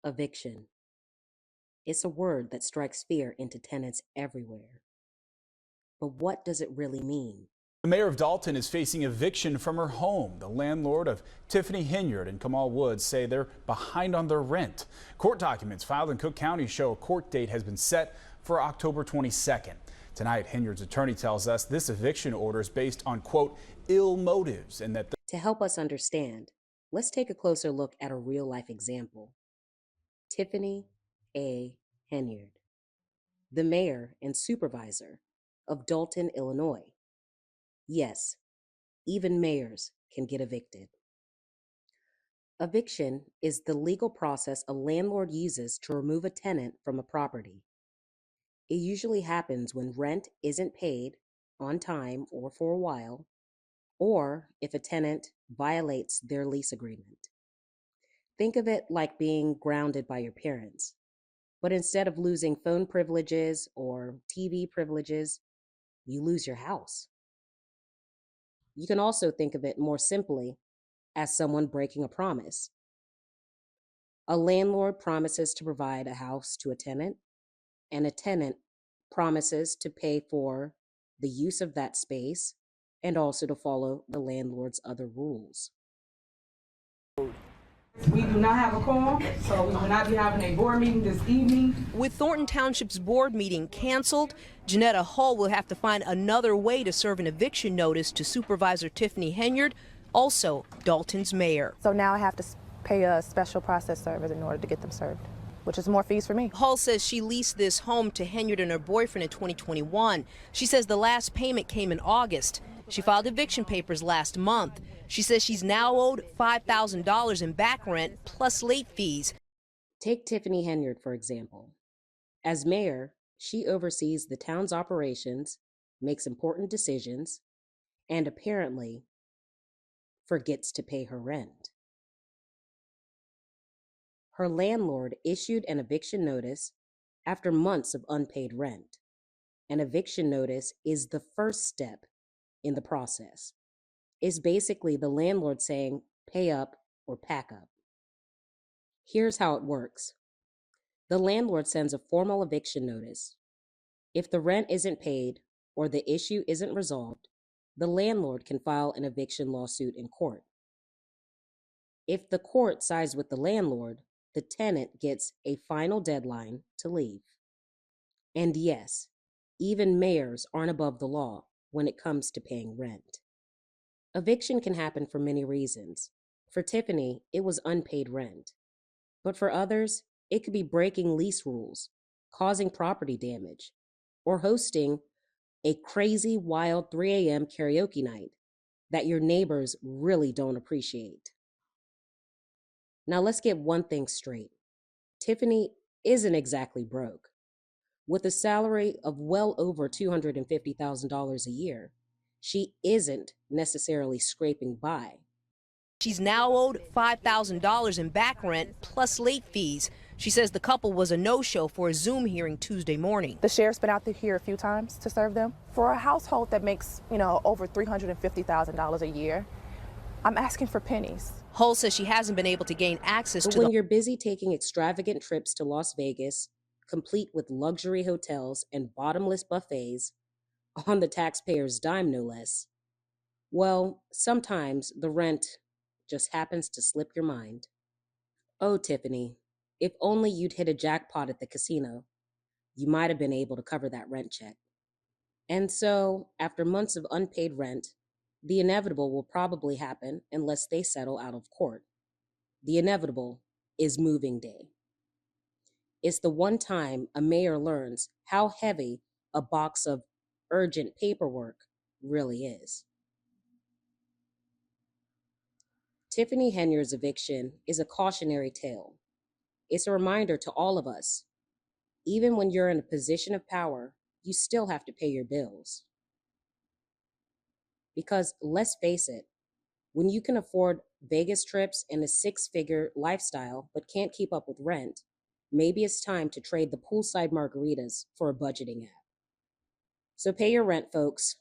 Eviction. It's a word that strikes fear into tenants everywhere. But what does it really mean? The mayor of Dolton is facing eviction from her home. The landlord of Tiffany Henyard and Kamal Woods say they're behind on their rent. Court documents filed in Cook County show a court date has been set for October 22nd. Tonight, Henyard's attorney tells us this eviction order is based on, quote, ill motives and that To help us understand, let's take a closer look at a real-life example. Tiffany A. Henyard, the mayor and supervisor of Dolton, Illinois. Yes, even mayors can get evicted. Eviction is the legal process a landlord uses to remove a tenant from a property. It usually happens when rent isn't paid on time or for a while, or if a tenant violates their lease agreement. Think of it like being grounded by your parents, but instead of losing phone privileges or TV privileges, you lose your house. You can also think of it more simply as someone breaking a promise. A landlord promises to provide a house to a tenant, and a tenant promises to pay for the use of that space and also to follow the landlord's other rules. We do not have a quorum, so we will not be having a board meeting this evening. With Thornton Township's board meeting canceled, Janetta Hull will have to find another way to serve an eviction notice to Supervisor Tiffany Henyard, also Dolton's mayor. So now I have to pay a special process server in order to get them served, which is more fees for me. Hull says she leased this home to Henyard and her boyfriend in 2021. She says the last payment came in August. She filed eviction papers last month. She says she's now owed $5,000 in back rent plus late fees. Take Tiffany Henyard, for example. As mayor, she oversees the town's operations, makes important decisions, and apparently forgets to pay her rent. Her landlord issued an eviction notice after months of unpaid rent. An eviction notice is the first step in the process. It's basically the landlord saying, pay up or pack up. Here's how it works. The landlord sends a formal eviction notice. If the rent isn't paid or the issue isn't resolved, the landlord can file an eviction lawsuit in court. If the court sides with the landlord, the tenant gets a final deadline to leave. And yes, even mayors aren't above the law when it comes to paying rent. Eviction can happen for many reasons. For Tiffany, it was unpaid rent. But for others, it could be breaking lease rules, causing property damage, or hosting a crazy, wild 3 a.m. karaoke night that your neighbors really don't appreciate. Now let's get one thing straight. Tiffany isn't exactly broke. With a salary of well over $250,000 a year, she isn't necessarily scraping by. She's now owed $5,000 in back rent plus late fees. She says the couple was a no-show for a Zoom hearing Tuesday morning. The sheriff's been out here a few times to serve them. For a household that makes, over $350,000 a year, I'm asking for pennies. Hull says she hasn't been able to gain access But to when you're busy taking extravagant trips to Las Vegas, complete with luxury hotels and bottomless buffets, on the taxpayer's dime no less, well, sometimes the rent just happens to slip your mind. Oh, Tiffany, if only you'd hit a jackpot at the casino, you might have been able to cover that rent check. And so, after months of unpaid rent, the inevitable will probably happen unless they settle out of court. The inevitable is moving day. It's the one time a mayor learns how heavy a box of urgent paperwork really is. Tiffany Henyard's eviction is a cautionary tale. It's a reminder to all of us, even when you're in a position of power, you still have to pay your bills. Because let's face it, when you can afford Vegas trips and a 6-figure lifestyle but can't keep up with rent, maybe it's time to trade the poolside margaritas for a budgeting app. So pay your rent, folks.